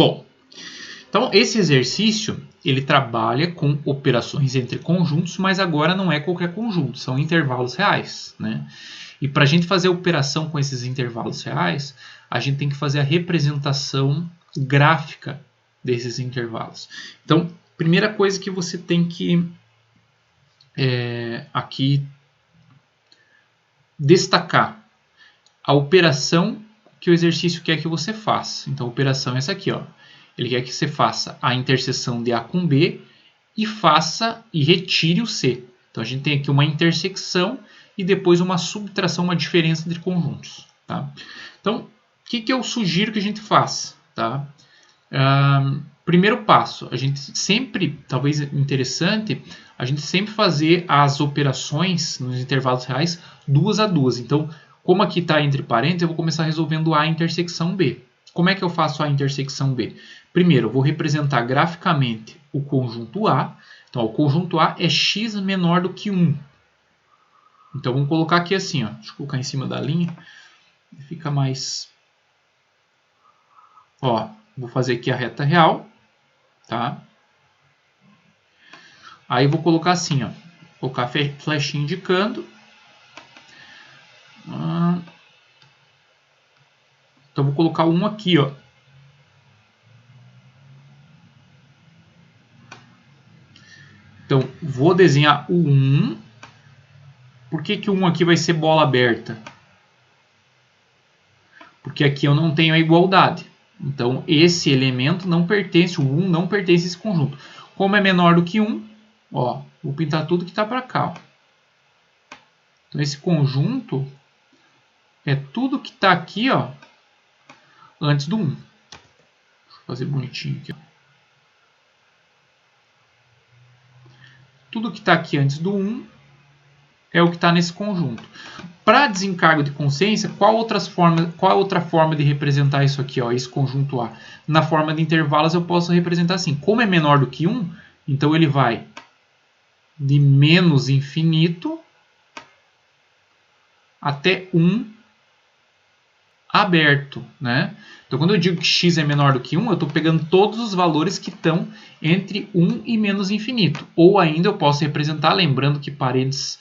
Bom, então esse exercício ele trabalha com operações entre conjuntos, mas agora não é qualquer conjunto, são intervalos reais, né? E para a gente fazer a operação com esses intervalos reais, a gente tem que fazer a representação gráfica desses intervalos. Então, primeira coisa que você tem que aqui destacar a operação que o exercício quer que você faça. Então, a operação é essa aqui, ó. Ele quer que você faça a interseção de A com B e retire o C. Então, a gente tem aqui uma intersecção e depois uma subtração, uma diferença entre conjuntos. Tá? Então, o que eu sugiro que a gente faça? Tá? Primeiro passo, a gente sempre, talvez interessante, a gente sempre fazer as operações nos intervalos reais 2 a 2. Então, como aqui está entre parênteses, eu vou começar resolvendo A intersecção B. Como é que eu faço A intersecção B? Primeiro, eu vou representar graficamente o conjunto A. Então, o conjunto A é x menor do que 1. Então, vamos colocar aqui assim, ó. Deixa eu colocar em cima da linha. Fica mais... Ó, vou fazer aqui a reta real. Tá? Aí, eu vou colocar assim, ó. Vou colocar a flechinha indicando. Então, vou colocar 1 aqui, ó. Então, vou desenhar o 1. Por que o 1 aqui vai ser bola aberta? Porque aqui eu não tenho a igualdade. Então, esse elemento não pertence, o 1 não pertence a esse conjunto. Como é menor do que 1, ó, vou pintar tudo que está para cá. Ó. Então, esse conjunto é tudo que está aqui, ó, antes do 1. Deixa eu fazer bonitinho aqui. Ó. Tudo que está aqui antes do 1 é o que está nesse conjunto. Para desencargo de consciência, qual é outra forma de representar isso aqui, ó, esse conjunto A? Na forma de intervalos eu posso representar assim. Como é menor do que 1, então ele vai de menos infinito até 1 aberto. Né? Então, quando eu digo que x é menor do que 1, eu estou pegando todos os valores que estão entre 1 e menos infinito. Ou ainda eu posso representar, lembrando que paredes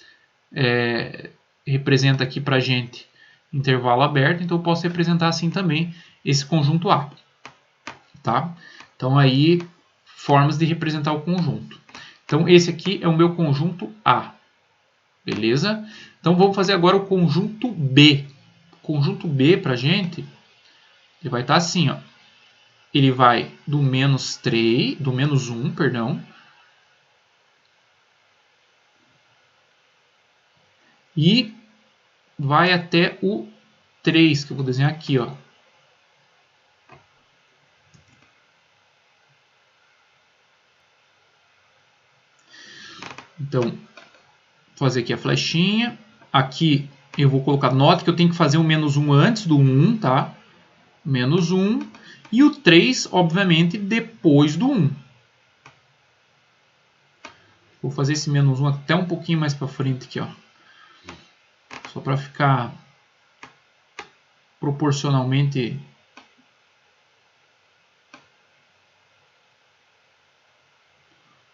representa aqui para a gente intervalo aberto, então eu posso representar assim também esse conjunto A. Tá? Então, aí, formas de representar o conjunto. Então, esse aqui é o meu conjunto A. Beleza? Então, vamos fazer agora o conjunto B. O conjunto B, para a gente, ele vai estar assim, ó. Ele vai do menos 1, perdão, e vai até o 3, que eu vou desenhar aqui, ó. Então, vou fazer aqui a flechinha. Aqui eu vou colocar, nota que eu tenho que fazer o menos 1 antes do 1, tá? Menos 1. E o 3, obviamente, depois do 1. Vou fazer esse menos 1 até um pouquinho mais para frente aqui, ó. Só para ficar proporcionalmente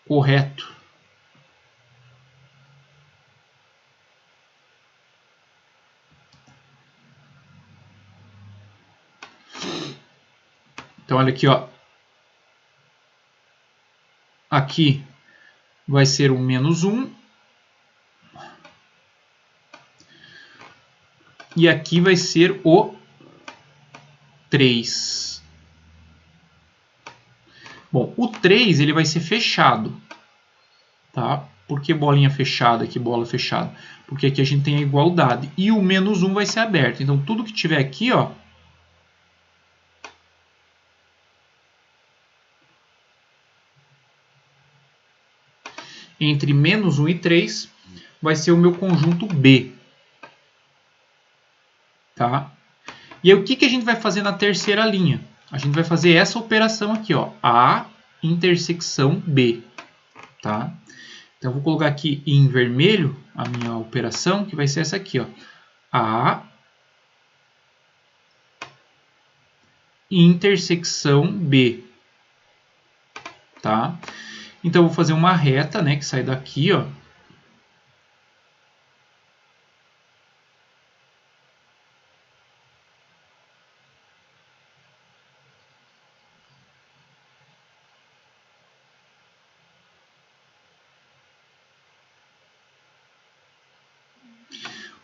correto. Então, olha aqui, ó. Aqui vai ser o menos 1. E aqui vai ser o 3. Bom, o 3 ele vai ser fechado. Tá? Por que bolinha fechada aqui, bola fechada? Porque aqui a gente tem a igualdade. E o menos 1 vai ser aberto. Então, tudo que tiver aqui, ó, entre menos 1 e 3 vai ser o meu conjunto B. Tá? E aí, o que a gente vai fazer na terceira linha? A gente vai fazer essa operação aqui, ó, A intersecção B. Tá? Então, eu vou colocar aqui em vermelho a minha operação, que vai ser essa aqui, ó, A intersecção B. Tá? Então, eu vou fazer uma reta, né, que sai daqui, ó.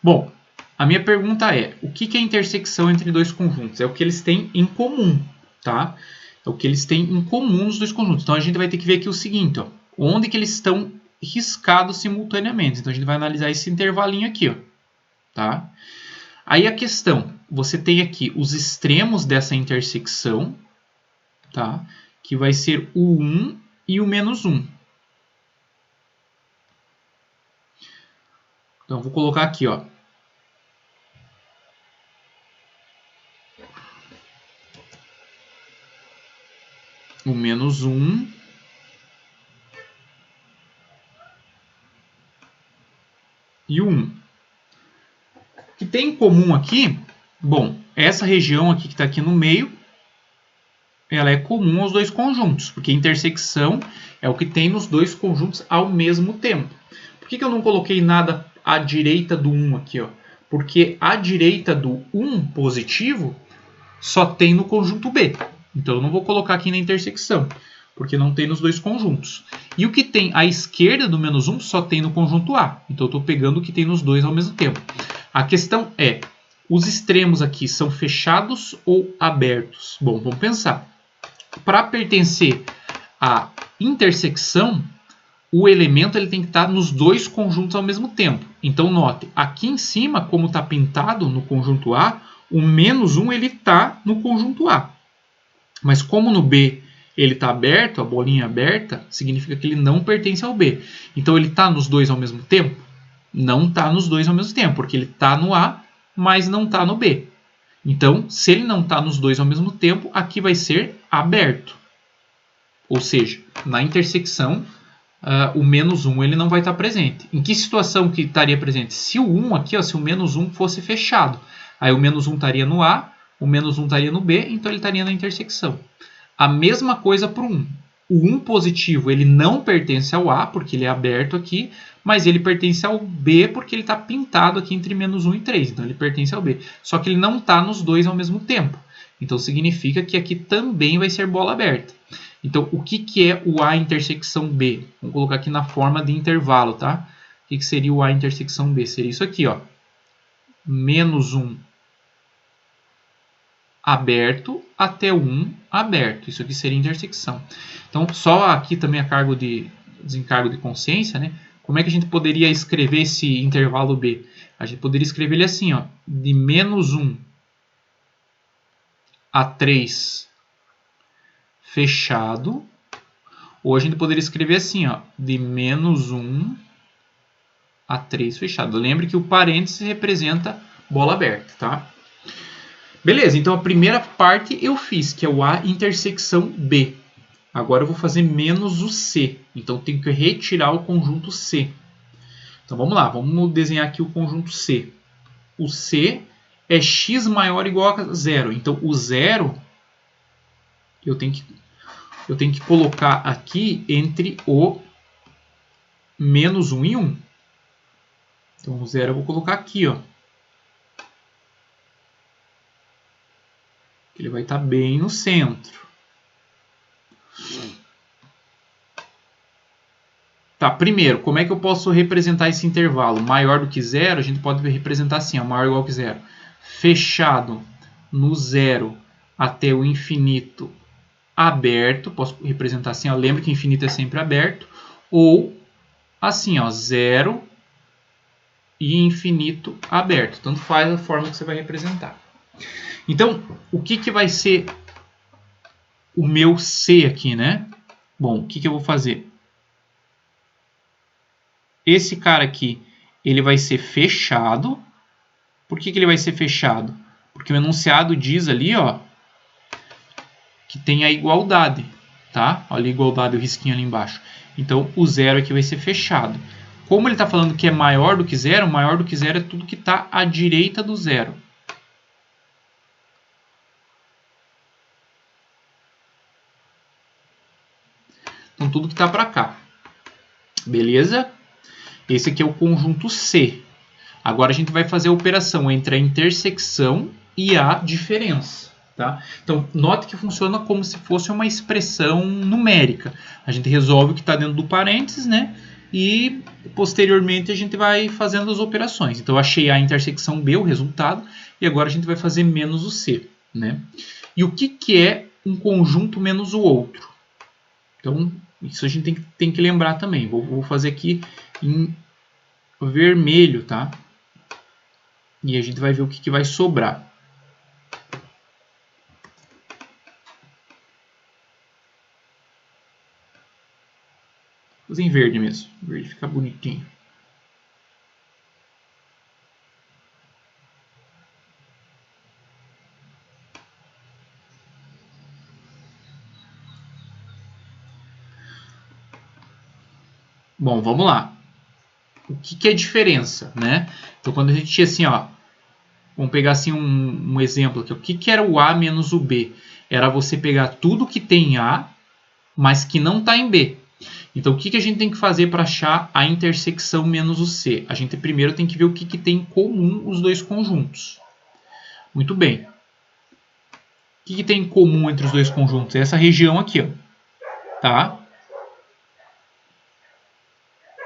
Bom, a minha pergunta é, o que é a intersecção entre dois conjuntos? É o que eles têm em comum, tá? É o que eles têm em comum os dois conjuntos. Então, a gente vai ter que ver aqui o seguinte, ó, onde que eles estão riscados simultaneamente. Então, a gente vai analisar esse intervalinho aqui, ó, tá? Aí a questão, você tem aqui os extremos dessa intersecção, tá? Que vai ser o 1 e o menos 1. Então, eu vou colocar aqui, ó. O menos 1 e o 1. O que tem em comum aqui, bom, essa região aqui que está aqui no meio, ela é comum aos dois conjuntos, porque intersecção é o que tem nos dois conjuntos ao mesmo tempo. Por que eu não coloquei nada à direita do 1 aqui? Ó? Porque à direita do 1 positivo só tem no conjunto B. Então, eu não vou colocar aqui na intersecção, porque não tem nos dois conjuntos. E o que tem à esquerda do menos 1 só tem no conjunto A. Então, eu estou pegando o que tem nos dois ao mesmo tempo. A questão é, os extremos aqui são fechados ou abertos? Bom, vamos pensar. Para pertencer à intersecção, o elemento ele tem que estar nos dois conjuntos ao mesmo tempo. Então, note, aqui em cima, como está pintado no conjunto A, o menos 1 ele está no conjunto A. Mas como no B ele está aberto, a bolinha aberta, significa que ele não pertence ao B. Então, ele está nos dois ao mesmo tempo? Não está nos dois ao mesmo tempo, porque ele está no A, mas não está no B. Então, se ele não está nos dois ao mesmo tempo, aqui vai ser aberto. Ou seja, na intersecção, o menos 1 ele não vai estar presente. Em que situação que estaria presente? Se o 1 aqui, ó, se o menos 1 fosse fechado, aí o menos 1 estaria no A, o menos 1 estaria no B, então ele estaria na intersecção. A mesma coisa para o 1. O 1 positivo ele não pertence ao A, porque ele é aberto aqui, mas ele pertence ao B porque ele está pintado aqui entre menos 1 e 3. Então, ele pertence ao B. Só que ele não está nos dois ao mesmo tempo. Então, significa que aqui também vai ser bola aberta. Então, o que é o A intersecção B? Vamos colocar aqui na forma de intervalo, tá? O que seria o A intersecção B? Seria isso aqui, ó. Menos 1 aberto até 1 aberto. Isso aqui seria intersecção. Então, só aqui também a cargo de desencargo de consciência, né? Como é que a gente poderia escrever esse intervalo B? A gente poderia escrever ele assim, ó, de menos 1 a 3 fechado. Ou a gente poderia escrever assim, ó, de menos 1 a 3 fechado. Lembre que o parênteses representa bola aberta, tá? Beleza, então a primeira parte eu fiz, que é o A intersecção B. Agora eu vou fazer menos o C. Então, tenho que retirar o conjunto C. Então, vamos lá. Vamos desenhar aqui o conjunto C. O C é x maior ou igual a 0. Então, o 0 eu tenho que colocar aqui entre o menos 1 e 1. Então, o 0 eu vou colocar aqui, ó. Ele vai estar bem no centro. Tá, primeiro, como é que eu posso representar esse intervalo? Maior do que 0, a gente pode representar assim, ó, maior ou igual que 0. Fechado no 0 até o infinito aberto. Posso representar assim, ó, lembra que infinito é sempre aberto. Ou assim, ó, 0 e infinito aberto. Tanto faz a forma que você vai representar. Então, o que vai ser o meu C aqui, né? Bom, o que eu vou fazer? Esse cara aqui, ele vai ser fechado. Por que ele vai ser fechado? Porque o enunciado diz ali, ó, que tem a igualdade, tá? Olha a igualdade, o risquinho ali embaixo. Então, o 0 aqui vai ser fechado. Como ele está falando que é maior do que 0, maior do que 0 é tudo que está à direita do 0. tudo que está para cá. Beleza? Esse aqui é o conjunto C. Agora a gente vai fazer a operação entre a intersecção e a diferença. Tá? Então, note que funciona como se fosse uma expressão numérica. A gente resolve o que está dentro do parênteses, né? E posteriormente a gente vai fazendo as operações. Então, eu achei a intersecção B, o resultado, e agora a gente vai fazer menos o C. Né? E o que é um conjunto menos o outro? Então, isso a gente tem que lembrar também. Vou fazer aqui em vermelho, tá? E a gente vai ver o que vai sobrar. Vou fazer em verde mesmo. Verde fica bonitinho. Bom, vamos lá. O que é a diferença, né? Então, quando a gente tinha assim, ó, vamos pegar assim um exemplo aqui. O que era o A menos o B? Era você pegar tudo que tem em A, mas que não está em B. Então, o que a gente tem que fazer para achar a intersecção menos o C? A gente primeiro tem que ver o que tem em comum os dois conjuntos. Muito bem. O que tem em comum entre os dois conjuntos? É essa região aqui, ó. Tá?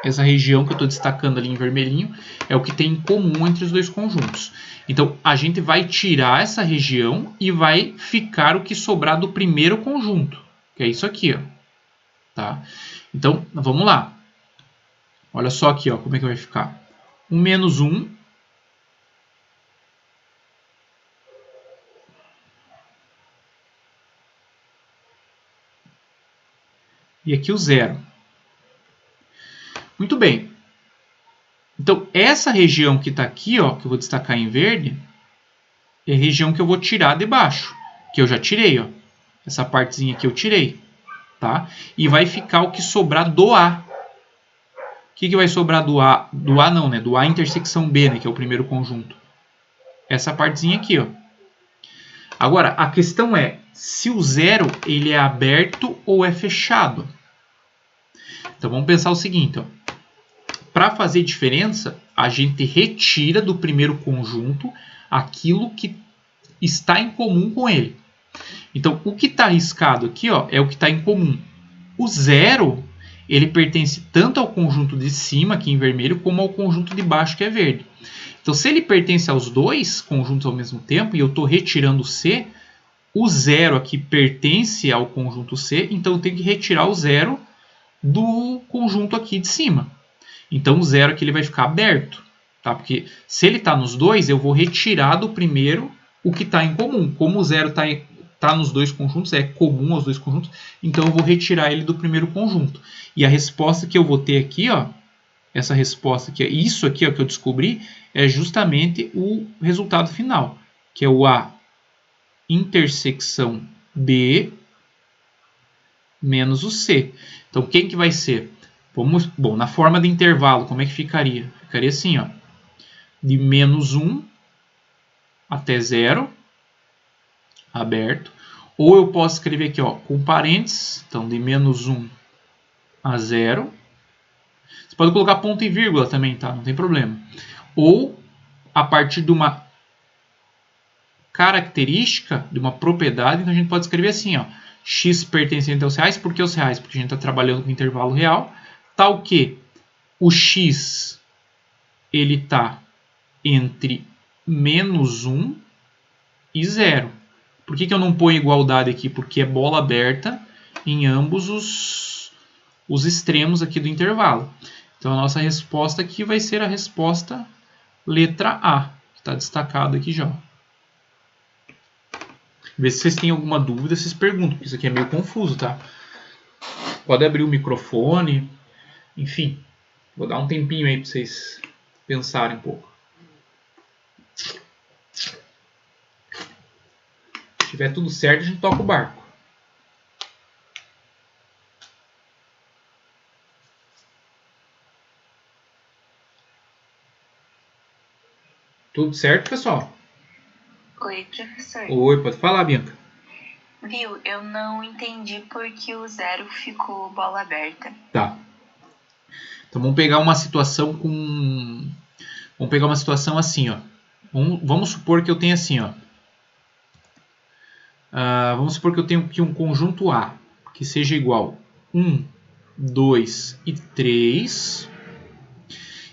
Essa região que eu estou destacando ali em vermelhinho é o que tem em comum entre os dois conjuntos. Então, a gente vai tirar essa região e vai ficar o que sobrar do primeiro conjunto, que é isso aqui, ó. Tá? Então, vamos lá. Olha só aqui, ó, como é que vai ficar. 1 menos 1. E aqui o 0. Muito bem. Então, essa região que está aqui, ó, que eu vou destacar em verde, é a região que eu vou tirar de baixo, que eu já tirei, ó. Essa partezinha aqui eu tirei, tá? E vai ficar o que sobrar do A. O que vai sobrar do A? Do A não, né? Do A intersecção B, né? Que é o primeiro conjunto. Essa partezinha aqui, ó. Agora, a questão é, se o 0 ele é aberto ou é fechado? Então, vamos pensar o seguinte, ó. Para fazer diferença, a gente retira do primeiro conjunto aquilo que está em comum com ele. Então, o que está riscado aqui, ó, é o que está em comum. O 0, ele pertence tanto ao conjunto de cima, aqui em vermelho, como ao conjunto de baixo, que é verde. Então, se ele pertence aos dois conjuntos ao mesmo tempo, e eu estou retirando o C, o 0 aqui pertence ao conjunto C, então eu tenho que retirar o 0 do conjunto aqui de cima. Então, o 0 aqui ele vai ficar aberto, tá? Porque se ele está nos dois, eu vou retirar do primeiro o que está em comum. Como o 0 está nos dois conjuntos, é comum aos dois conjuntos, então eu vou retirar ele do primeiro conjunto. E a resposta que eu vou ter aqui, ó, essa resposta aqui, isso aqui ó, que eu descobri, é justamente o resultado final, que é o A intersecção B menos o C. Então, quem que vai ser? Bom, na forma de intervalo, como é que ficaria? Ficaria assim, ó, de menos 1 até 0, aberto. Ou eu posso escrever aqui, ó, com parênteses, então de menos 1 a 0. Você pode colocar ponto e vírgula também, tá? Não tem problema. Ou a partir de uma característica, de uma propriedade, então a gente pode escrever assim, ó, x pertencente aos reais. Por que os reais? Porque a gente está trabalhando com intervalo real, tal que o x ele está entre menos 1 e 0. Por que eu não ponho igualdade aqui? Porque é bola aberta em ambos os extremos aqui do intervalo. Então, a nossa resposta aqui vai ser a resposta letra A, que está destacado aqui já. Vê se vocês têm alguma dúvida, vocês perguntam, porque isso aqui é meio confuso, tá? Pode abrir o microfone, enfim. Vou dar um tempinho aí para vocês pensarem um pouco. Se tiver tudo certo, a gente toca o barco. Tudo certo, pessoal? Oi, professor. Oi, pode falar, Bianca. Viu? Eu não entendi por que o 0 ficou bola aberta. Tá. Então vamos pegar uma situação com... Vamos pegar uma situação assim, ó. Vamos supor que eu tenho assim, ó. Vamos supor que eu tenho aqui um conjunto A, que seja igual 1, 2 e 3.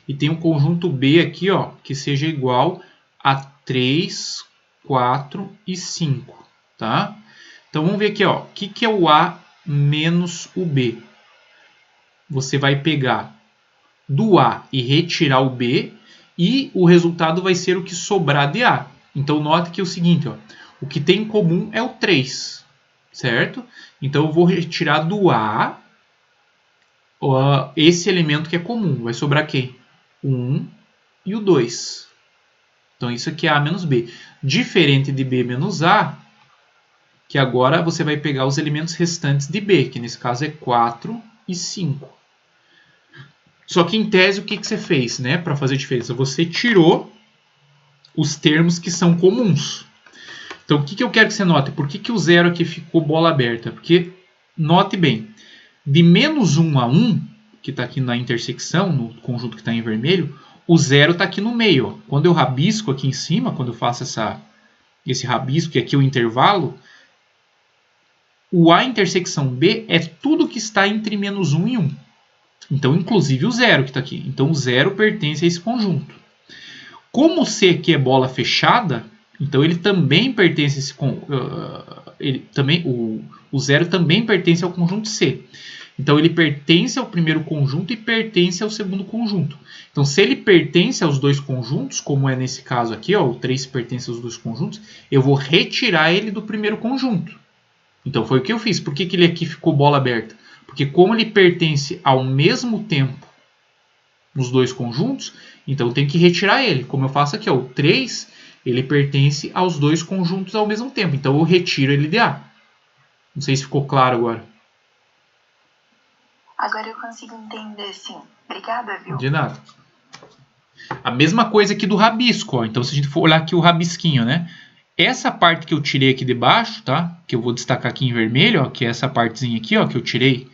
E tem um conjunto B aqui, ó, que seja igual a 3, 4 e 5, tá? Então vamos ver aqui, ó, o que é o A menos o B? Você vai pegar do A e retirar o B, e o resultado vai ser o que sobrar de A. Então note que é o seguinte, ó, o que tem em comum é o 3, certo? Então eu vou retirar do A esse elemento que é comum. Vai sobrar quem? O 1 e o 2. Então isso aqui é A menos B. Diferente de B menos A, que agora você vai pegar os elementos restantes de B, que nesse caso é 4 e 5. Só que em tese o que você fez, né? Para fazer diferença, você tirou os termos que são comuns. Então o que eu quero que você note? Por que o 0 aqui ficou bola aberta? Porque, note bem, de menos 1 a 1, que está aqui na intersecção, no conjunto que está em vermelho, o 0 está aqui no meio. Ó. Quando eu rabisco aqui em cima, quando eu faço esse rabisco, que aqui é o intervalo, o A intersecção B é tudo que está entre menos 1 e 1. Então, inclusive o 0 que está aqui. Então, o 0 pertence a esse conjunto. Como o C aqui é bola fechada, então ele também pertence a esse o 0 também pertence ao conjunto C. Então ele pertence ao primeiro conjunto e pertence ao segundo conjunto. Então se ele pertence aos dois conjuntos, como é nesse caso aqui, ó, o 3 pertence aos dois conjuntos, eu vou retirar ele do primeiro conjunto. Então foi o que eu fiz. Por que ele aqui ficou bola aberta? Porque como ele pertence ao mesmo tempo nos dois conjuntos, então eu tenho que retirar ele. Como eu faço aqui, ó, o 3 ele pertence aos dois conjuntos ao mesmo tempo. Então eu retiro ele de A. Não sei se ficou claro agora. Agora eu consigo entender, sim. Obrigada, viu? De nada. A mesma coisa aqui do rabisco. Ó. Então se a gente for olhar aqui o rabisquinho, né? Essa parte que eu tirei aqui de baixo, tá? Que eu vou destacar aqui em vermelho, ó, que é essa partezinha aqui, ó, que eu tirei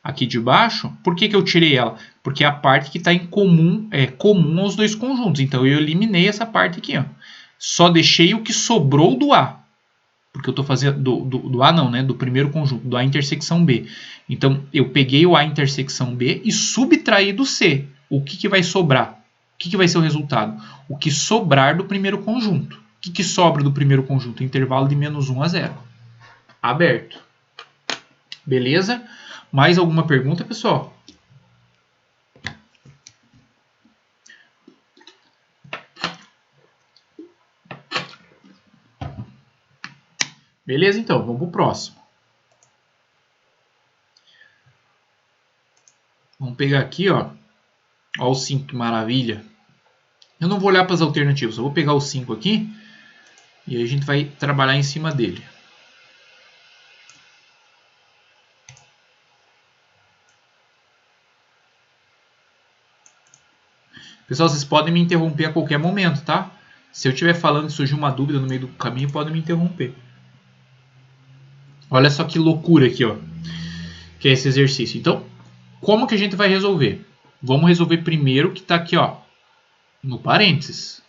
aqui de baixo. Por que eu tirei ela? Porque é a parte que está em comum, comum aos dois conjuntos. Então eu eliminei essa parte aqui, ó. Só deixei o que sobrou do A. Porque eu estou fazendo do A não, né? Do primeiro conjunto, do A intersecção B. Então eu peguei o A intersecção B e subtraí do C. O que vai sobrar? O que vai ser o resultado? O que sobrar do primeiro conjunto. O que sobra do primeiro conjunto? Intervalo de menos 1 a 0. Aberto. Beleza? Mais alguma pergunta, pessoal? Beleza, então. Vamos para o próximo. Vamos pegar aqui, ó. Ó o 5, que maravilha. Eu não vou olhar para as alternativas. Eu vou pegar o 5 aqui. E aí a gente vai trabalhar em cima dele. Pessoal, vocês podem me interromper a qualquer momento, tá? Se eu estiver falando e surgir uma dúvida no meio do caminho, podem me interromper. Olha só que loucura aqui, ó. Que é esse exercício. Então, como que a gente vai resolver? Vamos resolver primeiro o que está aqui, ó. No parênteses.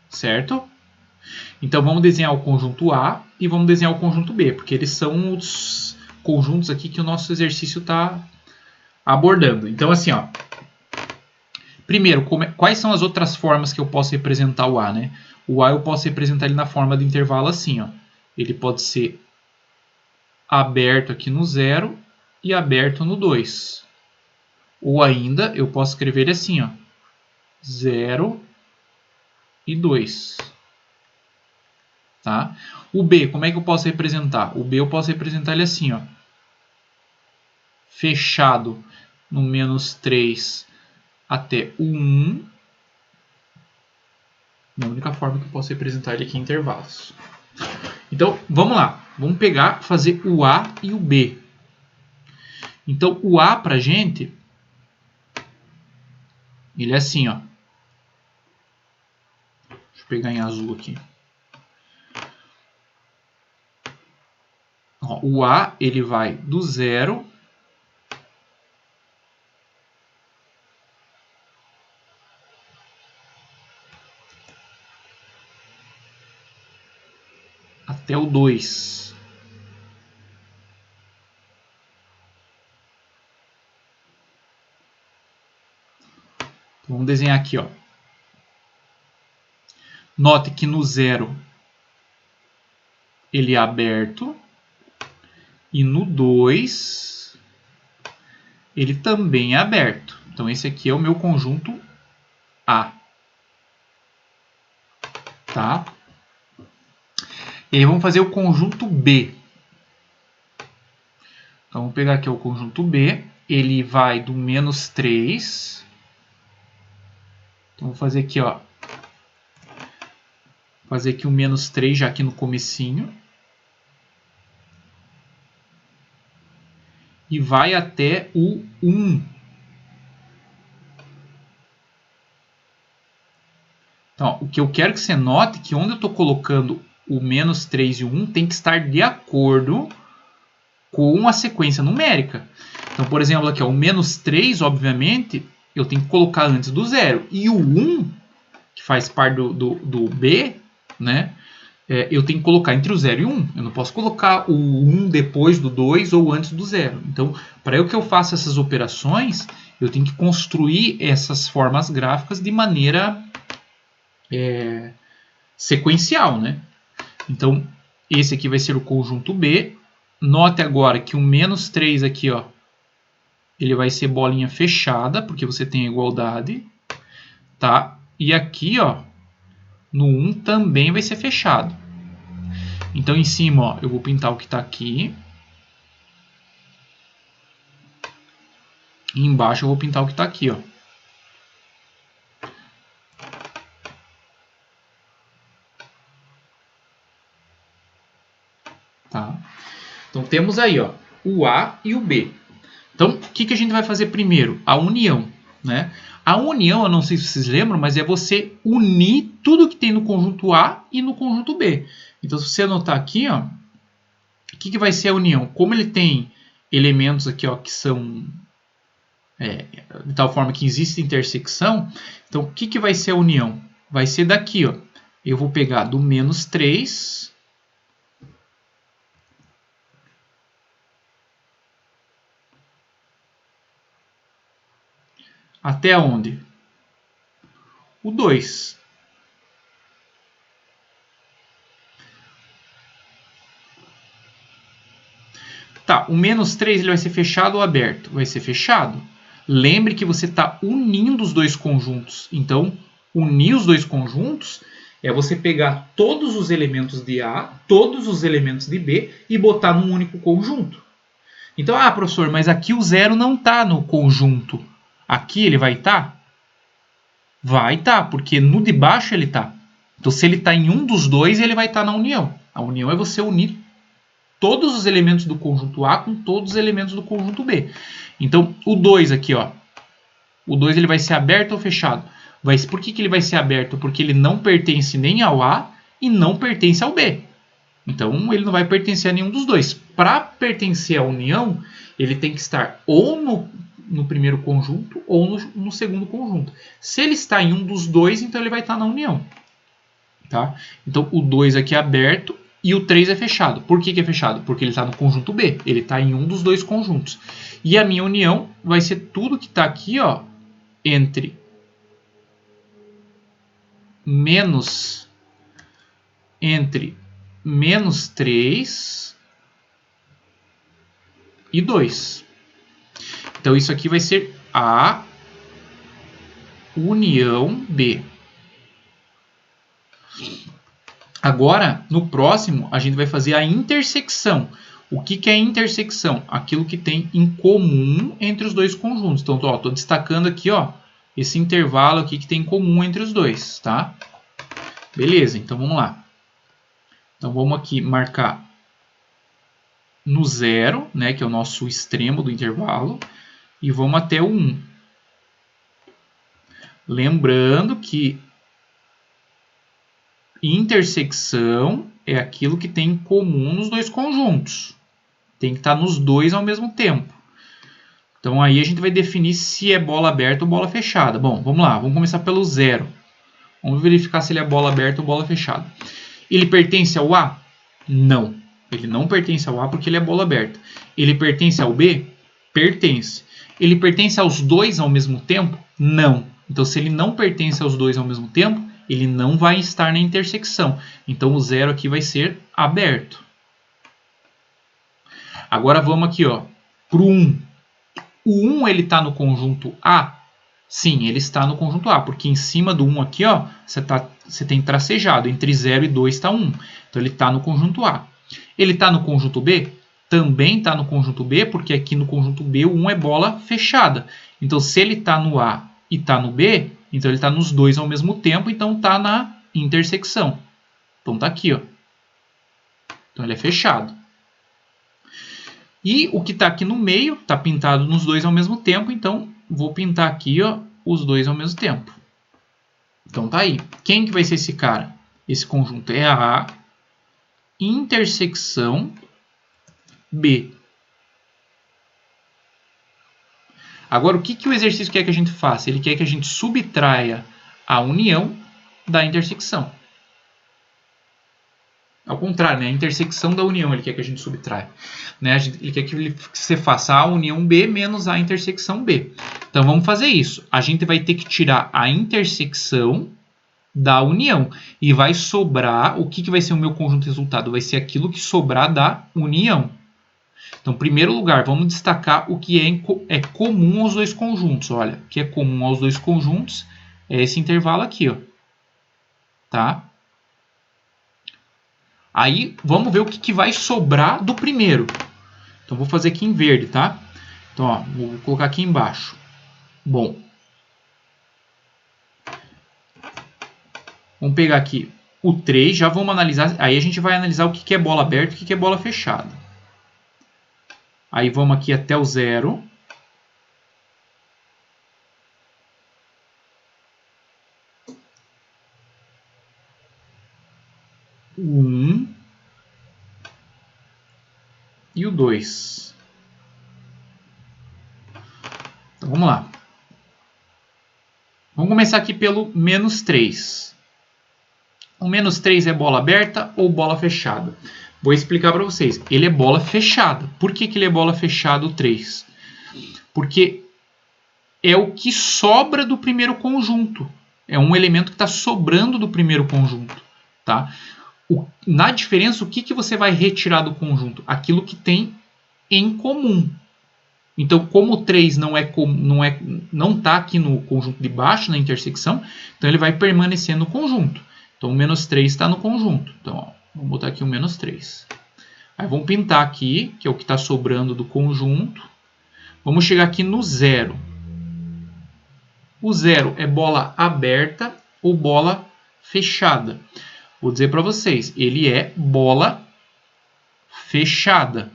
Certo? Então, vamos desenhar o conjunto A e vamos desenhar o conjunto B. Porque eles são os conjuntos aqui que o nosso exercício está abordando. Então, assim, ó. Primeiro, quais são as outras formas que eu posso representar o A, né? O A eu posso representar ele na forma de intervalo assim, ó. Ele pode ser aberto aqui no 0 e aberto no 2. Ou ainda, eu posso escrever ele assim, ó. 0 e 2. Tá? O B, como é que eu posso representar? O B eu posso representar ele assim, ó. Fechado no menos 3 até o 1. É a única forma que eu posso representar ele aqui em intervalos. Então, vamos lá. Vamos pegar, fazer o A e o B. Então, o A pra gente, ele é assim, ó. Deixa eu pegar em azul aqui. Ó, o A ele vai do 0 até o 2. Vamos desenhar aqui, ó. Note que no 0 ele é aberto e no 2 ele também é aberto. Então esse aqui é o meu conjunto A. Tá? E aí vamos fazer o conjunto B. Então vamos pegar aqui o conjunto B. Ele vai do menos 3. Então vou fazer aqui, ó. Fazer aqui o menos 3 já aqui no comecinho. E vai até o 1. Então, o que eu quero que você note é que onde eu estou colocando o menos 3 e o 1 tem que estar de acordo com a sequência numérica. Então, por exemplo, aqui, ó, o menos 3, obviamente, eu tenho que colocar antes do 0. E o 1, que faz parte do B, né, eu tenho que colocar entre o 0 e o 1. Eu não posso colocar o 1 depois do 2 ou antes do 0. Então, para que eu faça essas operações, eu tenho que construir essas formas gráficas de maneira sequencial, né? Então, esse aqui vai ser o conjunto B. Note agora que o menos 3 aqui, ó, ele vai ser bolinha fechada, porque você tem a igualdade. Tá? E aqui, ó, no 1 também vai ser fechado. Então, em cima, ó, eu vou pintar o que está aqui. E embaixo eu vou pintar o que está aqui, ó. Tá? Então, temos aí, ó, o A e o B. Então, o que a gente vai fazer primeiro? A união, né? A união, eu não sei se vocês lembram, mas é você unir tudo que tem no conjunto A e no conjunto B. Então, se você anotar aqui, ó, o que vai ser a união? Como ele tem elementos aqui, ó, que são de tal forma que existe intersecção, então o que vai ser a união? Vai ser daqui, ó. Eu vou pegar do menos 3 até onde? O 2. Tá, o menos 3 ele vai ser fechado ou aberto? Vai ser fechado. Lembre que você está unindo os dois conjuntos. Então, unir os dois conjuntos é você pegar todos os elementos de A, todos os elementos de B e botar num único conjunto. Então, professor, mas aqui o 0 não está no conjunto. Aqui ele vai estar? Vai estar, porque no de baixo ele está. Então, se ele está em um dos dois, ele vai estar na união. A união é você unir todos os elementos do conjunto A com todos os elementos do conjunto B. Então, o 2 aqui, ó. O 2 ele vai ser aberto ou fechado? Por que ele vai ser aberto? Porque ele não pertence nem ao A e não pertence ao B. Então, ele não vai pertencer a nenhum dos dois. Para pertencer à união, ele tem que estar ou no primeiro conjunto ou no segundo conjunto. Se ele está em um dos dois, então ele vai estar na união. Tá? Então, o 2 aqui é aberto e o 3 é fechado. Por que é fechado? Porque ele está no conjunto B. Ele está em um dos dois conjuntos. E a minha união vai ser tudo que está aqui, ó, entre menos 3 e 2. Então, isso aqui vai ser A união B. Agora, no próximo, a gente vai fazer a intersecção. O que é intersecção? Aquilo que tem em comum entre os dois conjuntos. Então, estou destacando aqui, ó, esse intervalo aqui que tem em comum entre os dois, tá? Beleza, então vamos lá. Então, vamos aqui marcar no 0, né, que é o nosso extremo do intervalo, e vamos até o 1. Lembrando que intersecção é aquilo que tem em comum nos dois conjuntos. Tem que estar nos dois ao mesmo tempo. Então aí a gente vai definir se é bola aberta ou bola fechada. Bom, vamos lá, vamos começar pelo 0. Vamos verificar se ele é bola aberta ou bola fechada. Ele pertence ao A? Não. Ele não pertence ao A porque ele é bola aberta. Ele pertence ao B? Pertence. Ele pertence aos dois ao mesmo tempo? Não. Então se ele não pertence aos dois ao mesmo tempo, ele não vai estar na intersecção. Então o 0 aqui vai ser aberto. Agora vamos aqui para o 1. O 1 ele está no conjunto A? Sim, ele está no conjunto A, porque em cima do 1 aqui você tem tracejado, entre 0 e 2 está 1. Então ele está no conjunto A. Ele está no conjunto B? Também está no conjunto B, porque aqui no conjunto B o 1 é bola fechada. Então se ele está no A e está no B, então ele está nos dois ao mesmo tempo, então está na intersecção. Então está aqui. Então ele é fechado. E o que está aqui no meio está pintado nos dois ao mesmo tempo, então vou pintar aqui os dois ao mesmo tempo. Então tá aí. Quem que vai ser esse cara? Esse conjunto é a intersecção B. Agora o que o exercício quer que a gente faça? Ele quer que a gente subtraia a união da intersecção. Ao contrário, né? A intersecção da união ele quer que a gente subtraia. Né? Ele quer que você faça a união B menos a intersecção B. Então vamos fazer isso. A gente vai ter que tirar a intersecção da união. E vai sobrar, o que vai ser o meu conjunto resultado? Vai ser aquilo que sobrar da união. Então, em primeiro lugar, vamos destacar o que é comum aos dois conjuntos. Olha, o que é comum aos dois conjuntos é esse intervalo aqui. Tá? Aí, vamos ver o que vai sobrar do primeiro. Então, vou fazer aqui em verde, tá? Então, vou colocar aqui embaixo. Bom. Vamos pegar aqui o 3, já vamos analisar. Aí a gente vai analisar o que é bola aberta e o que é bola fechada. Aí vamos aqui até o 0. O 1 e o 2. Então vamos lá. Vamos começar aqui pelo menos 3. O menos 3 é bola aberta ou bola fechada? Vou explicar para vocês. Ele é bola fechada. Por que ele é bola fechada, o 3? Porque é o que sobra do primeiro conjunto. É um elemento que está sobrando do primeiro conjunto. Tá? Na diferença, o que você vai retirar do conjunto? Aquilo que tem em comum. Então, como o 3 não está aqui no conjunto de baixo, na intersecção, então ele vai permanecer no conjunto. Então, o menos 3 está no conjunto. Então, vamos botar aqui o menos 3. Aí, vamos pintar aqui, que é o que está sobrando do conjunto. Vamos chegar aqui no 0. O 0 é bola aberta ou bola fechada? Vou dizer para vocês, ele é bola fechada.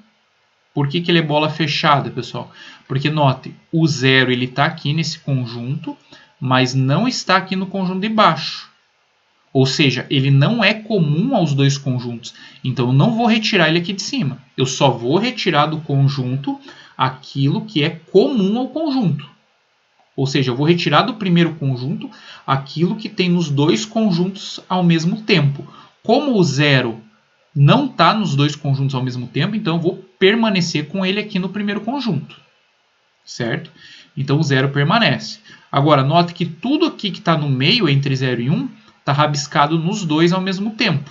Por que ele é bola fechada, pessoal? Porque, note, o 0 está aqui nesse conjunto, mas não está aqui no conjunto de baixo. Ou seja, ele não é comum aos dois conjuntos. Então, eu não vou retirar ele aqui de cima. Eu só vou retirar do conjunto aquilo que é comum ao conjunto. Ou seja, eu vou retirar do primeiro conjunto aquilo que tem nos dois conjuntos ao mesmo tempo. Como o 0 não está nos dois conjuntos ao mesmo tempo, então eu vou permanecer com ele aqui no primeiro conjunto. Certo? Então o 0 permanece. Agora, note que tudo aqui que está no meio, entre 0 e 1, está rabiscado nos dois ao mesmo tempo.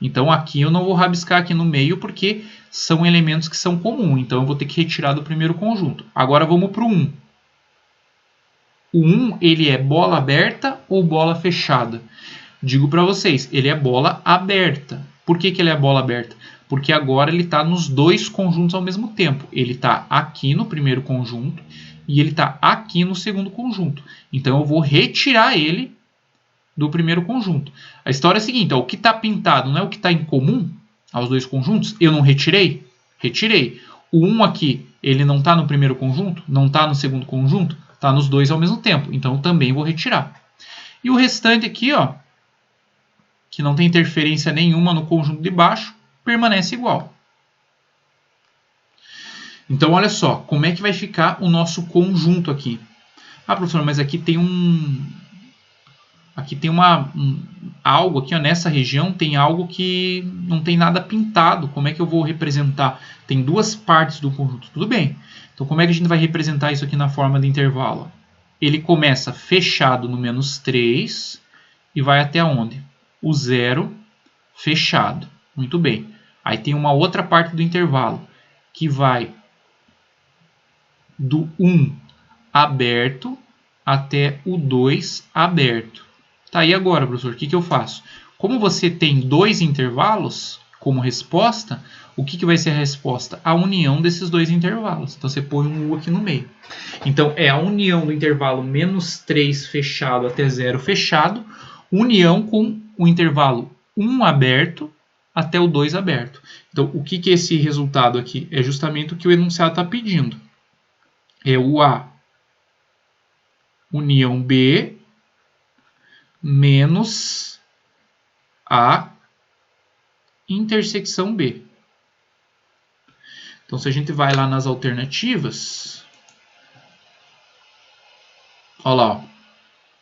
Então aqui eu não vou rabiscar aqui no meio porque são elementos que são comuns. Então eu vou ter que retirar do primeiro conjunto. Agora vamos para o 1. O 1 ele é bola aberta ou bola fechada? Digo para vocês, ele é bola aberta. Por que ele é bola aberta? Porque agora ele está nos dois conjuntos ao mesmo tempo. Ele está aqui no primeiro conjunto e ele está aqui no segundo conjunto. Então eu vou retirar ele do primeiro conjunto. A história é a seguinte, o que está pintado não é o que está em comum aos dois conjuntos? Eu não retirei? Retirei. O 1 aqui, ele não está no primeiro conjunto? Não está no segundo conjunto? Está nos dois ao mesmo tempo. Então eu também vou retirar. E o restante aqui, que não tem interferência nenhuma no conjunto de baixo, permanece igual. Então, olha só, como é que vai ficar o nosso conjunto aqui? Ah, professor, mas aqui tem algo aqui, ó, nessa região tem algo que não tem nada pintado. Como é que eu vou representar? Tem duas partes do conjunto. Tudo bem. Então, como é que a gente vai representar isso aqui na forma de intervalo? Ele começa fechado no menos 3 e vai até onde? O 0 fechado. Muito bem. Aí tem uma outra parte do intervalo que vai do 1 aberto até o 2 aberto. Tá, aí agora, professor, o que eu faço? Como você tem dois intervalos como resposta, o que vai ser a resposta? A união desses dois intervalos. Então, você põe um U aqui no meio. Então, é a união do intervalo menos 3 fechado até 0 fechado, união com o intervalo 1 aberto até o 2 aberto. Então, o que é esse resultado aqui? É justamente o que o enunciado está pedindo. É o A união B menos A intersecção B. Então, se a gente vai lá nas alternativas, olha lá, ó,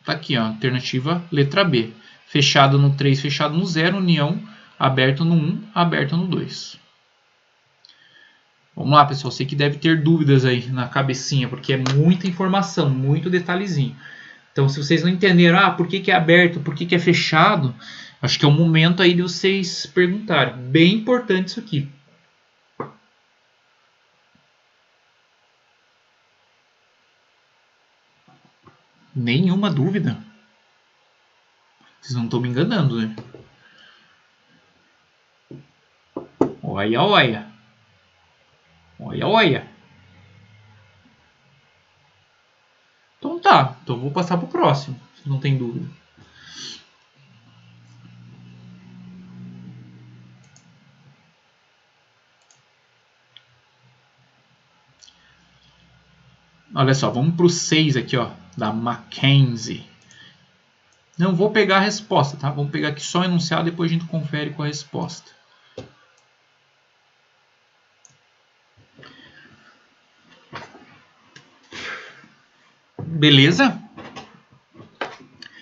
tá aqui, ó, alternativa letra B. Fechado no 3, fechado no 0, união aberto no 1, aberto no 2. Vamos lá, pessoal. Sei que deve ter dúvidas aí na cabecinha, porque é muita informação, muito detalhezinho. Então, se vocês não entenderam, por que é aberto, por que é fechado, acho que é o momento aí de vocês perguntarem. Bem importante isso aqui. Nenhuma dúvida? Vocês não estão me enganando, né? Olha, olha. Olha, olha. Então tá. Então vou passar para o próximo, se não tem dúvida. Olha só, vamos para o 6 aqui, ó, da Mackenzie. Não vou pegar a resposta, tá? Vamos pegar aqui só o enunciado, depois a gente confere com a resposta. Beleza?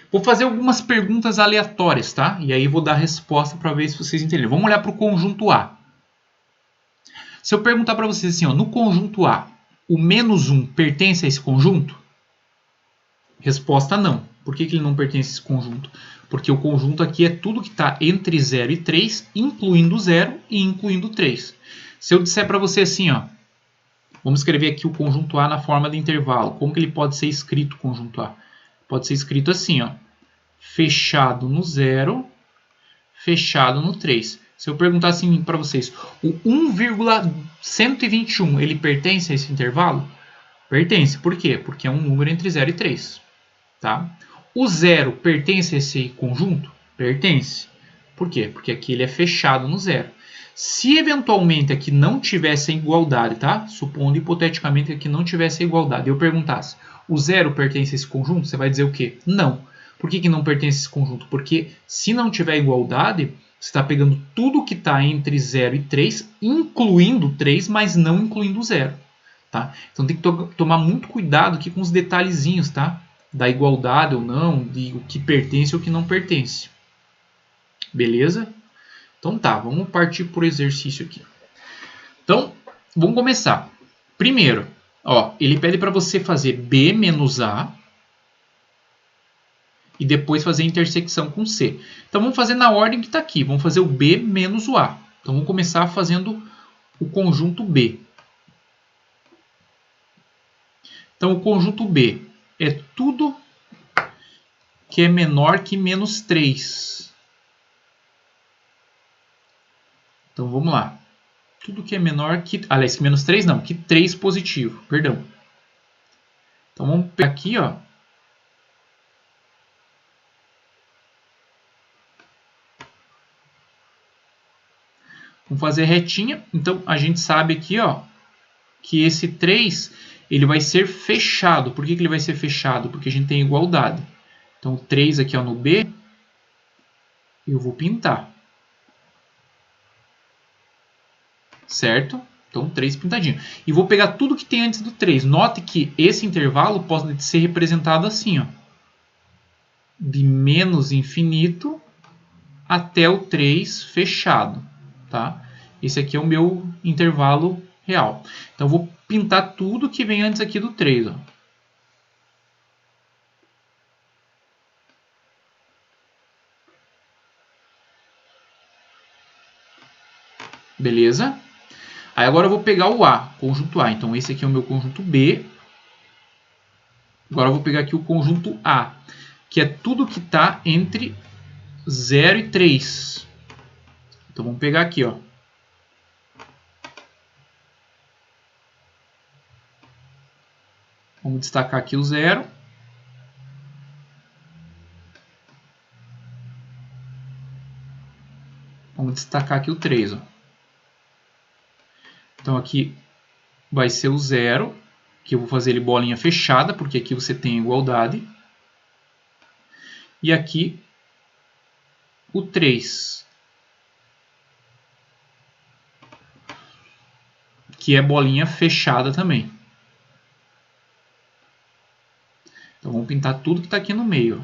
Vou fazer algumas perguntas aleatórias, tá? E aí vou dar a resposta para ver se vocês entenderam. Vamos olhar para o conjunto A. Se eu perguntar para vocês assim, ó, no conjunto A, o menos 1 pertence a esse conjunto? Resposta não. Por que ele não pertence a esse conjunto? Porque o conjunto aqui é tudo que está entre 0 e 3, incluindo 0 e incluindo 3. Se eu disser para você assim, ó, vamos escrever aqui o conjunto A na forma de intervalo. Como que ele pode ser escrito, o conjunto A? Pode ser escrito assim, ó, fechado no 0, fechado no 3. Se eu perguntar assim para vocês, o 1,121, ele pertence a esse intervalo? Pertence. Por quê? Porque é um número entre 0 e 3. Tá? O 0 pertence a esse conjunto? Pertence. Por quê? Porque aqui ele é fechado no 0. Se eventualmente aqui não tivesse igualdade, tá? Supondo hipoteticamente que aqui não tivesse igualdade, eu perguntasse, o 0 pertence a esse conjunto? Você vai dizer o quê? Não. Por que não pertence a esse conjunto? Porque se não tiver igualdade, você está pegando tudo que está entre 0 e 3, incluindo 3, mas não incluindo 0. Tá? Então tem que tomar muito cuidado aqui com os detalhezinhos, tá? Da igualdade ou não, de o que pertence ou o que não pertence. Beleza? Então tá, vamos partir por exercício aqui. Então, vamos começar. Primeiro, ó, ele pede para você fazer B menos A e depois fazer a intersecção com C. Então vamos fazer na ordem que está aqui. Vamos fazer o B menos o A. Então vamos começar fazendo o conjunto B. Então o conjunto B é tudo que é menor que menos 3. Então vamos lá. Tudo que é menor que... Aliás, que menos 3 não, que 3 positivo, perdão. Então vamos pegar aqui, ó. Vamos fazer retinha. Então a gente sabe aqui, ó, que esse 3 ele vai ser fechado. Por que ele vai ser fechado? Porque a gente tem igualdade. Então o 3 aqui, ó, no B, eu vou pintar. Certo? Então, 3 pintadinho. E vou pegar tudo que tem antes do 3. Note que esse intervalo pode ser representado assim, ó. De menos infinito até o 3 fechado. Tá? Esse aqui é o meu intervalo real. Então, vou pintar tudo que vem antes aqui do 3. Ó. Beleza? Aí agora eu vou pegar o A, conjunto A. Então, esse aqui é o meu conjunto B. Agora eu vou pegar aqui o conjunto A, que é tudo que está entre 0 e 3. Então, vamos pegar aqui, ó. Vamos destacar aqui o 0. Vamos destacar aqui o 3, ó. Então, aqui vai ser o 0, que eu vou fazer ele bolinha fechada, porque aqui você tem igualdade. E aqui o 3, que é bolinha fechada também. Então, vamos pintar tudo que está aqui no meio.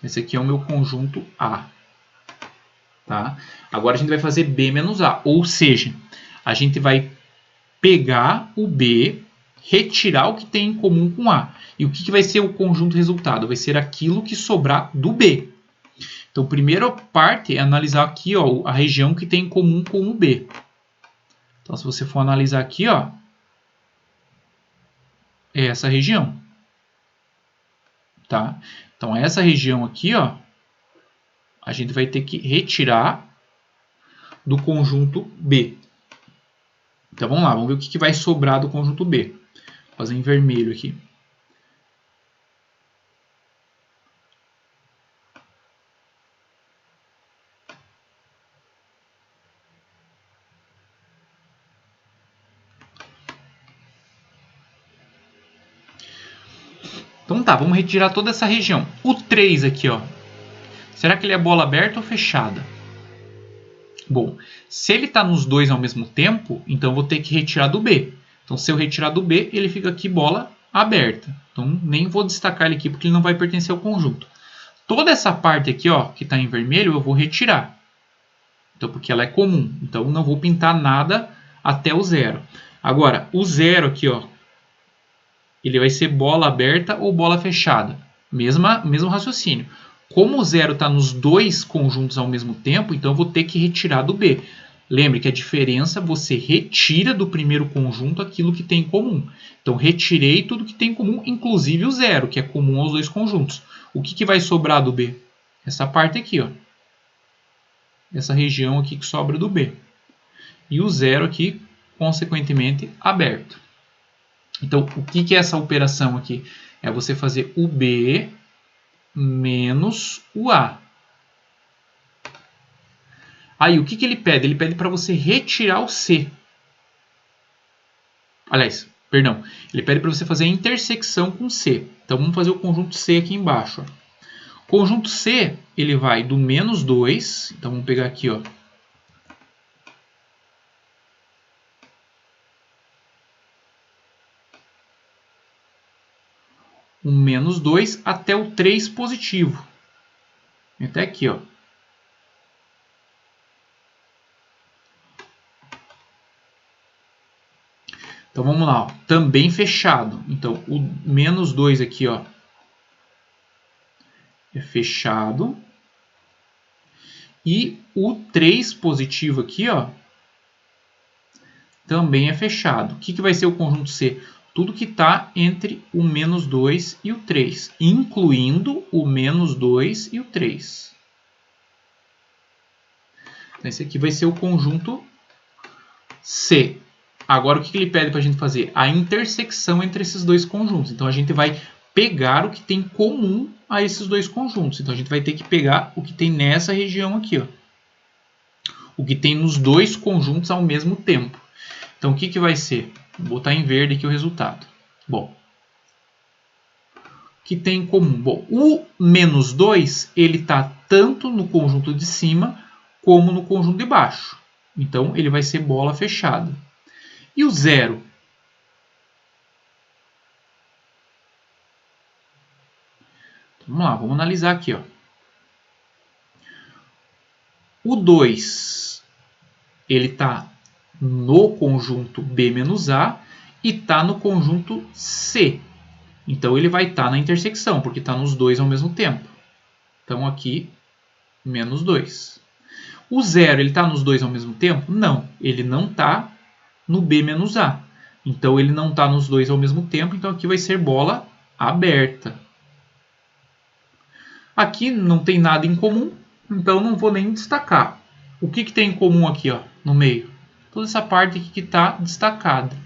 Esse aqui é o meu conjunto A. Tá? Agora a gente vai fazer B menos A, ou seja, a gente vai pegar o B, retirar o que tem em comum com A. E o que vai ser o conjunto resultado? Vai ser aquilo que sobrar do B. Então, a primeira parte é analisar aqui, ó, a região que tem em comum com o B. Então, se você for analisar aqui, ó, é essa região. Tá? Então, essa região aqui, ó, a gente vai ter que retirar do conjunto B. Então, vamos lá, vamos ver o que vai sobrar do conjunto B. Vou fazer em vermelho aqui. Então tá, vamos retirar toda essa região. O 3 aqui, ó. Será que ele é bola aberta ou fechada? Bom, se ele está nos dois ao mesmo tempo, então eu vou ter que retirar do B. Então, se eu retirar do B, ele fica aqui bola aberta. Então, nem vou destacar ele aqui porque ele não vai pertencer ao conjunto. Toda essa parte aqui, ó, que está em vermelho, eu vou retirar. Então, porque ela é comum. Então, não vou pintar nada até o 0. Agora, o 0 aqui, ó, ele vai ser bola aberta ou bola fechada. Mesmo raciocínio. Como o 0 está nos dois conjuntos ao mesmo tempo, então eu vou ter que retirar do B. Lembre que a diferença, você retira do primeiro conjunto aquilo que tem em comum. Então, retirei tudo que tem em comum, inclusive o 0, que é comum aos dois conjuntos. O que vai sobrar do B? Essa parte aqui, ó. Essa região aqui que sobra do B. E o 0 aqui, consequentemente, aberto. Então, o que é essa operação aqui? É você fazer o B menos o A. Aí, o que ele pede? Ele pede para você retirar o C. Aliás, perdão. Ele pede para você fazer a intersecção com C. Então, vamos fazer o conjunto C aqui embaixo. O conjunto C, ele vai do menos 2. Então, vamos pegar aqui, ó. O menos 2 até o 3 positivo. Até aqui, ó. Então, vamos lá. Ó. Também fechado. Então, o menos 2 aqui, ó, é fechado. E o 3 positivo aqui, ó, também é fechado. O que vai ser o conjunto C? Tudo que está entre o menos 2 e o 3, incluindo o menos 2 e o 3. Então, esse aqui vai ser o conjunto C. Agora, o que ele pede para a gente fazer? A intersecção entre esses dois conjuntos. Então, a gente vai pegar o que tem comum a esses dois conjuntos. Então, a gente vai ter que pegar o que tem nessa região aqui, ó. O que tem nos dois conjuntos ao mesmo tempo. Então, o que vai ser? Vou botar em verde aqui o resultado. Bom, o que tem em comum? Bom, o menos 2, ele está tanto no conjunto de cima como no conjunto de baixo. Então, ele vai ser bola fechada. E o 0? Vamos lá, vamos analisar aqui. Ó. O 2, ele está no conjunto B menos A e está no conjunto C. Então, ele vai estar na intersecção, porque está nos dois ao mesmo tempo. Então, aqui, menos 2. O 0, ele está nos dois ao mesmo tempo? Não, ele não está no B menos A. Então, ele não está nos dois ao mesmo tempo. Então, aqui vai ser bola aberta. Aqui não tem nada em comum, então não vou nem destacar. O que tem em comum aqui, ó, no meio? Toda essa parte aqui que está destacada.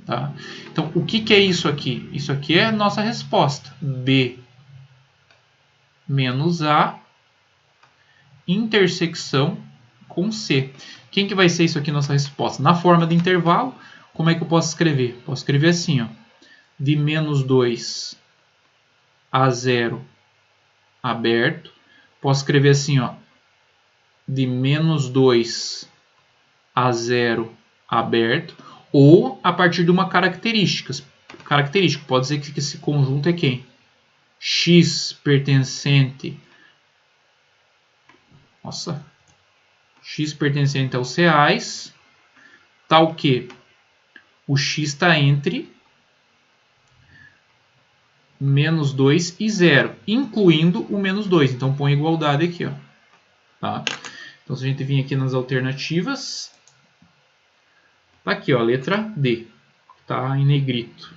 Tá? Então, o que é isso aqui? Isso aqui é a nossa resposta. B menos A intersecção com C. Quem que vai ser isso aqui nossa resposta? Na forma de intervalo, como é que eu posso escrever? Posso escrever assim, ó, de menos 2 a 0 aberto. Posso escrever assim, ó, de menos 2 a 0 aberto. Ou a partir de uma característica. Pode dizer que esse conjunto é quem? X pertencente... Nossa... X pertencente aos reais, tal que o X está entre menos 2 e 0, incluindo o menos 2. Então, põe igualdade aqui. Ó. Tá? Então, se a gente vir aqui nas alternativas, tá aqui, ó, a letra D, tá em negrito.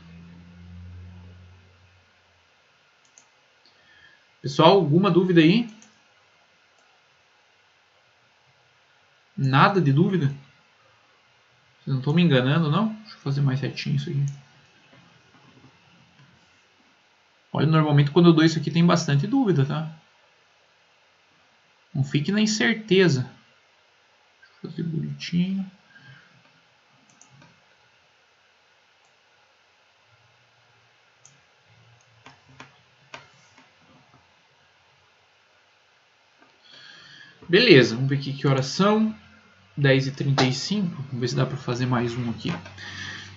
Pessoal, alguma dúvida aí? Nada de dúvida? Vocês não estão me enganando, não? Deixa eu fazer mais certinho isso aqui. Olha, normalmente quando eu dou isso aqui tem bastante dúvida, tá? Não fique na incerteza. Deixa eu fazer bonitinho. Beleza, vamos ver aqui que horas são. 10h35. Vamos ver se dá para fazer mais um aqui.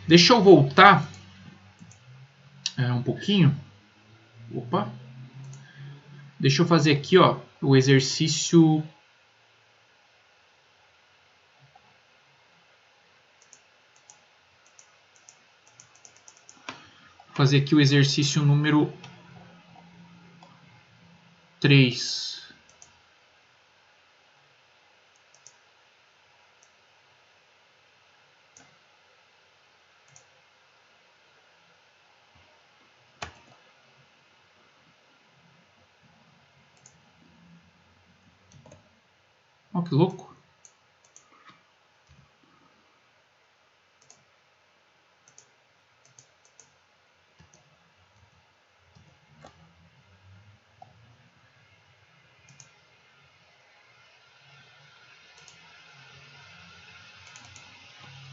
Deixa eu voltar um pouquinho. Opa. Deixa eu fazer aqui, ó, o exercício... Vou fazer aqui o exercício número 3. Olha que louco.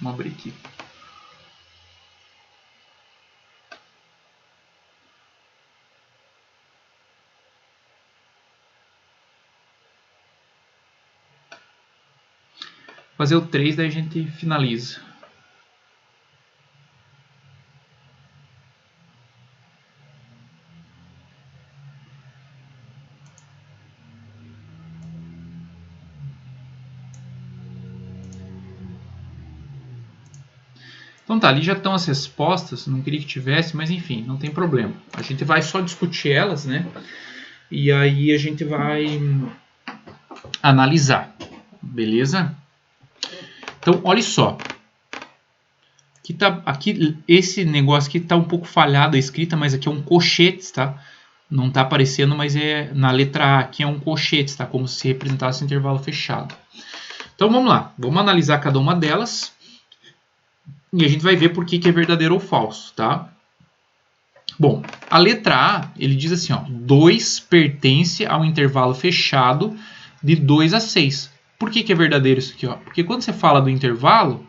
Vamos abrir aqui. Fazer o 3, daí a gente finaliza. Então tá, ali já estão as respostas, não queria que tivesse, mas enfim, não tem problema. A gente vai só discutir elas, né? E aí a gente vai analisar, beleza? Então, olha só. Aqui, esse negócio aqui tá um pouco falhado a escrita, mas aqui é um colchetes, tá? Não tá aparecendo, mas é na letra A aqui é um colchetes, tá? Como se representasse um intervalo fechado. Então, vamos lá. Vamos analisar cada uma delas. E a gente vai ver por que é verdadeiro ou falso, tá? Bom, a letra A, ele diz assim, ó, 2 pertence ao intervalo fechado de 2 a 6. Por que é verdadeiro isso aqui? Ó? Porque quando você fala do intervalo,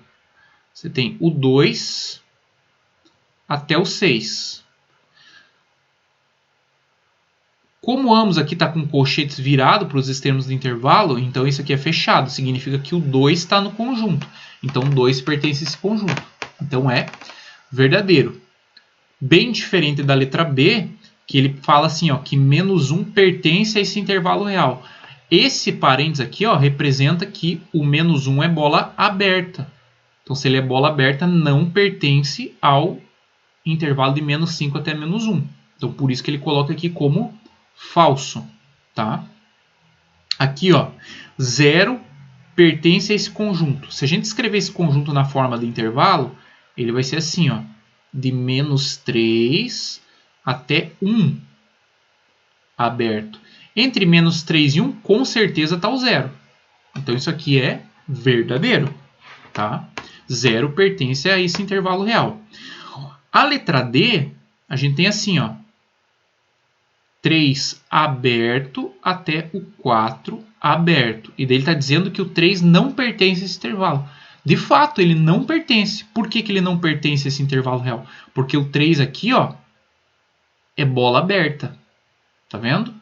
você tem o 2 até o 6. Como ambos aqui está com colchetes virados para os extremos do intervalo, então isso aqui é fechado. Significa que o 2 está no conjunto. Então, 2 pertence a esse conjunto. Então, é verdadeiro. Bem diferente da letra B, que ele fala assim, ó, que menos 1 pertence a esse intervalo real. Esse parênteses aqui, ó, representa que o menos 1 é bola aberta. Então, se ele é bola aberta, não pertence ao intervalo de menos 5 até menos 1. Então, por isso que ele coloca aqui como falso. Tá? Aqui, ó, 0 pertence a esse conjunto. Se a gente escrever esse conjunto na forma de intervalo, ele vai ser assim, ó, de menos 3 até 1 aberto. Entre menos 3 e 1, com certeza está o 0. Então, isso aqui é verdadeiro. Tá? 0 pertence a esse intervalo real. A letra D, a gente tem assim, ó, 3 aberto até o 4 aberto. E daí ele está dizendo que o 3 não pertence a esse intervalo. De fato, ele não pertence. Por que ele não pertence a esse intervalo real? Porque o 3 aqui, ó, é bola aberta. Tá vendo?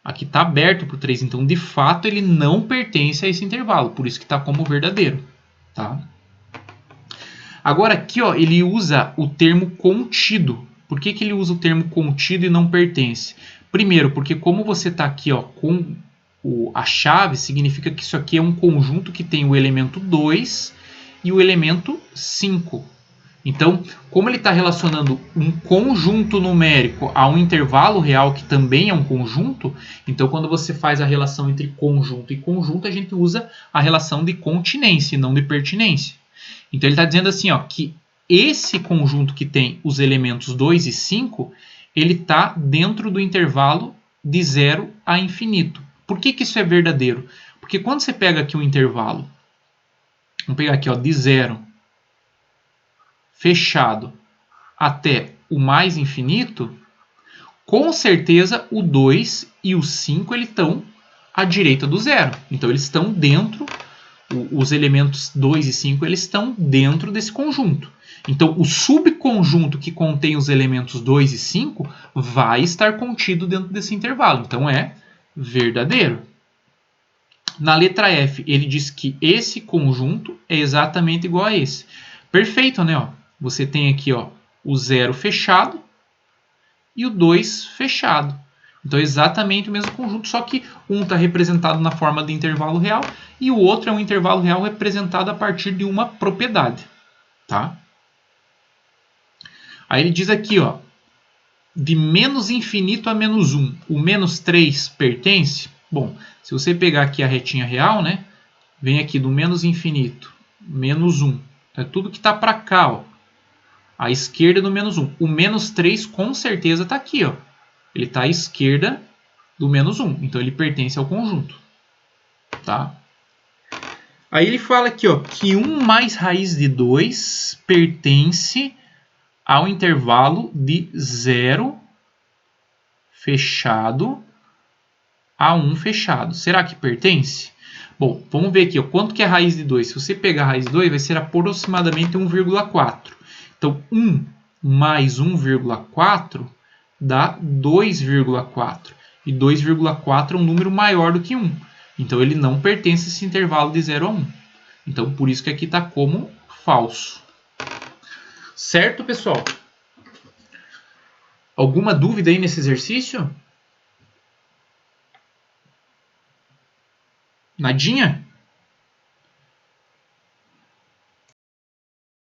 Aqui está aberto para o 3. Então, de fato, ele não pertence a esse intervalo. Por isso que está como verdadeiro. Tá? Agora, aqui, ó, ele usa o termo contido. Por que ele usa o termo contido e não pertence? Primeiro, porque como você está aqui, ó, com a chave, significa que isso aqui é um conjunto que tem o elemento 2 e o elemento 5. Então, como ele está relacionando um conjunto numérico a um intervalo real que também é um conjunto, então quando você faz a relação entre conjunto e conjunto, a gente usa a relação de continência e não de pertinência. Então, ele está dizendo assim, ó, que esse conjunto que tem os elementos 2 e 5, ele está dentro do intervalo de 0 a infinito. Por que isso é verdadeiro? Porque quando você pega aqui um intervalo, vamos pegar aqui, ó, de 0 fechado até o mais infinito, com certeza o 2 e o 5 eles estão à direita do 0. Então, eles estão dentro, os elementos 2 e 5 eles estão dentro desse conjunto. Então, o subconjunto que contém os elementos 2 e 5 vai estar contido dentro desse intervalo. Então, é verdadeiro. Na letra F, ele diz que esse conjunto é exatamente igual a esse. Perfeito, né? Ó, você tem aqui, ó, o 0 fechado e o 2 fechado. Então, é exatamente o mesmo conjunto, só que um está representado na forma de intervalo real e o outro é um intervalo real representado a partir de uma propriedade. Tá? Aí ele diz aqui, ó, de menos infinito a menos 1. O menos 3 pertence? Bom, se você pegar aqui a retinha real, né, vem aqui do menos infinito, menos 1. É tudo que está para cá, ó, à esquerda do menos 1. O menos 3 com certeza está aqui, ó. Ele está à esquerda do menos 1. Então, ele pertence ao conjunto. Tá? Aí ele fala aqui, ó, que 1 mais raiz de 2 pertence ao intervalo de 0 fechado a 1 fechado. Será que pertence? Bom, vamos ver aqui, ó, quanto que é a raiz de 2. Se você pegar a raiz de 2, vai ser aproximadamente 1,4. Então, 1 mais 1,4 dá 2,4. E 2,4 é um número maior do que 1. Então, ele não pertence a esse intervalo de 0 a 1. Então, por isso que aqui está como falso. Certo, pessoal? Alguma dúvida aí nesse exercício? Nadinha?